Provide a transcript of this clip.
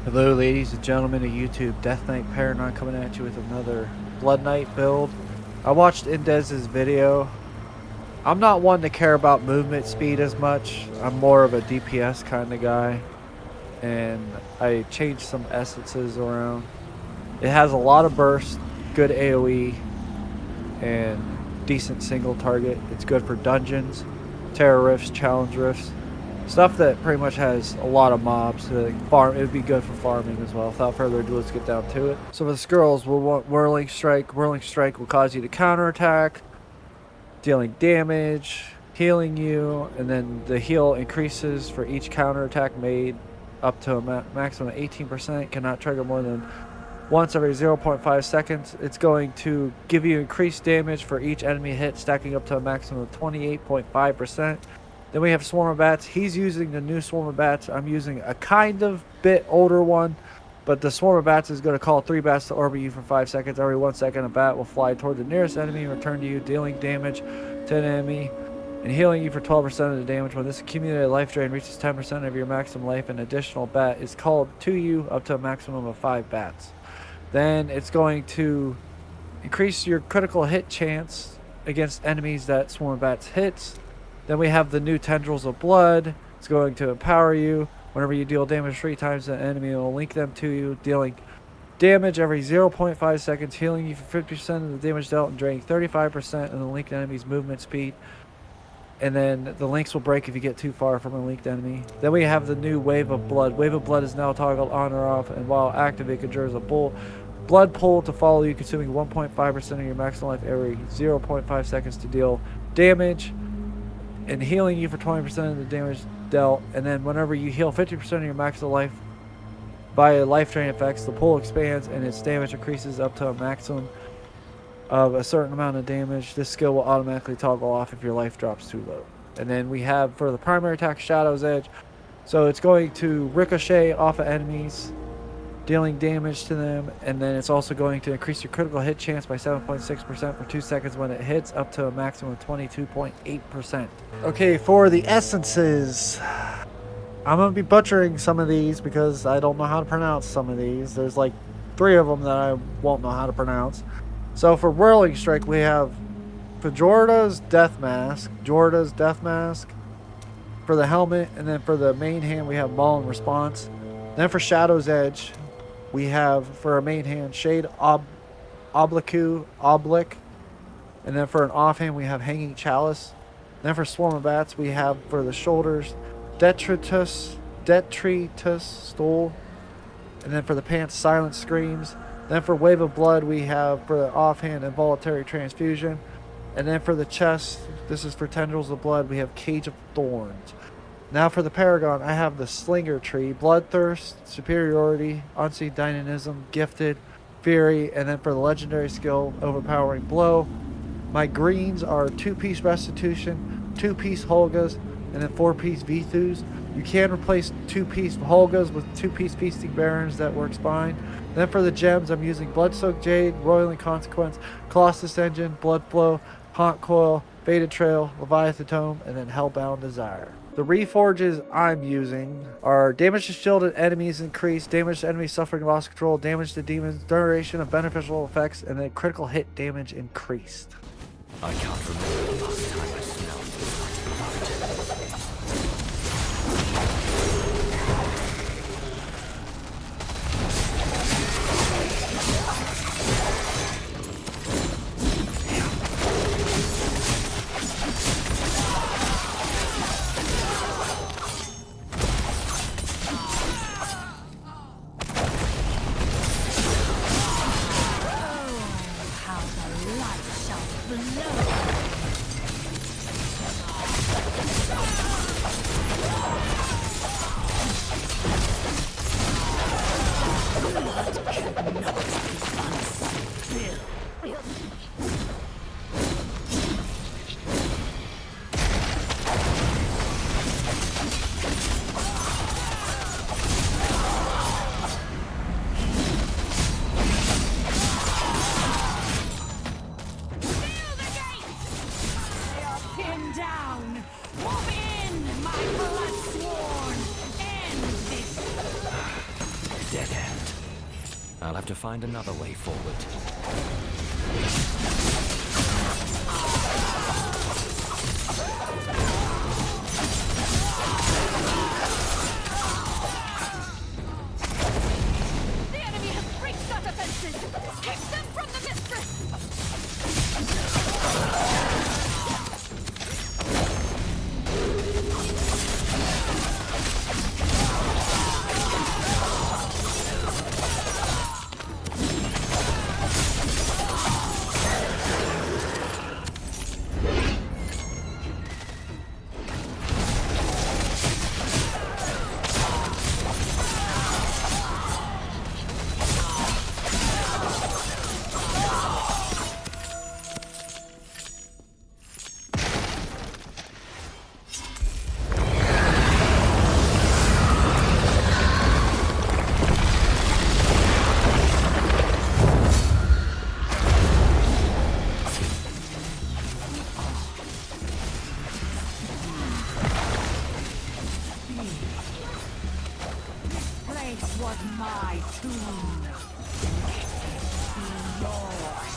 Hello ladies and gentlemen of YouTube, DKParinon coming at you with another Blood Knight build. I watched Indez's video. I'm not one to care about movement speed as much. I'm more of a DPS kind of guy. And I changed some essences around. It has a lot of burst, good AoE, and decent single target. It's good for dungeons, terror rifts, challenge rifts. Stuff that pretty much has a lot of mobs. Farm, it would be good for farming as well. Without further ado, let's get down to it. So for the skills, we'll want Whirling Strike. Whirling Strike will cause you to counterattack, dealing damage, healing you, and then the heal increases for each counterattack made up to a maximum of 18%. Cannot trigger more than once every 0.5 seconds. It's going to give you increased damage for each enemy hit, stacking up to a maximum of 28.5%. Then we have Swarm of Bats. He's using the new Swarm of Bats. I'm using a kind of bit older one, but the Swarm of Bats is going to call 3 bats to orbit you for 5 seconds. Every 1 second, a bat will fly toward the nearest enemy and return to you, dealing damage to an enemy and healing you for 12% of the damage. When this accumulated life drain reaches 10% of your maximum life, an additional bat is called to you up to a maximum of 5 bats. Then it's going to increase your critical hit chance against enemies that Swarm of Bats hits. Then we have the new Tendrils of Blood. It's going to empower you. Whenever you deal damage 3 times to an enemy, it will link them to you, dealing damage every 0.5 seconds, healing you for 50% of the damage dealt, and draining 35% of the linked enemy's movement speed. And then the links will break if you get too far from a linked enemy. Then we have the new Wave of Blood. Wave of Blood is now toggled on or off, and while active, it conjures a blood pool to follow you, consuming 1.5% of your maximum life every 0.5 seconds to deal damage, and healing you for 20% of the damage dealt. And then whenever you heal 50% of your maximum life via life drain effects, the pool expands and its damage increases up to a maximum of a certain amount of damage. This skill will automatically toggle off if your life drops too low. And then we have for the primary attack, Shadow's Edge. So it's going to ricochet off of enemies, dealing damage to them, and then it's also going to increase your critical hit chance by 7.6% for 2 seconds when it hits, up to a maximum of 22.8%. Okay, for the essences, I'm going to be butchering some of these because I don't know how to pronounce some of these. There's like 3 of them that I won't know how to pronounce. So for Whirling Strike, we have for Jorda's Death Mask, for the helmet, and then for the main hand, we have Maul and Response. Then for Shadow's Edge, we have for our main hand Shade Oblique, and then for an offhand we have Hanging Chalice. Then for Swarm of Bats we have for the shoulders Detritus Stool, and then for the pants Silent Screams. Then for Wave of Blood we have for the offhand Involuntary Transfusion, and then for the chest, this is for Tendrils of Blood, we have Cage of Thorns. Now for the Paragon, I have the Slinger Tree, Bloodthirst, Superiority, Unseen Dynamism, Gifted, Fury, and then for the legendary skill, Overpowering Blow. My greens are 2-piece Restitution, 2-piece Holgas, and then 4-piece Vithus. You can replace 2-piece Holgas with 2-piece Feasting Barons, that works fine. Then for the gems, I'm using Bloodsoaked Jade, Roiling Consequence, Colossus Engine, Blood Flow, Haunt Coil, Faded Trail, Leviathan Tome, and then Hellbound Desire. The Reforges I'm using are damage to shielded enemies increased, damage to enemies suffering loss of control, damage to demons, duration of beneficial effects, and then critical hit damage increased. I can't remember the last time I smelled have to find another way forward. The enemy has breached our defenses! Keep them from the mistress! Place was my tomb. Be yours.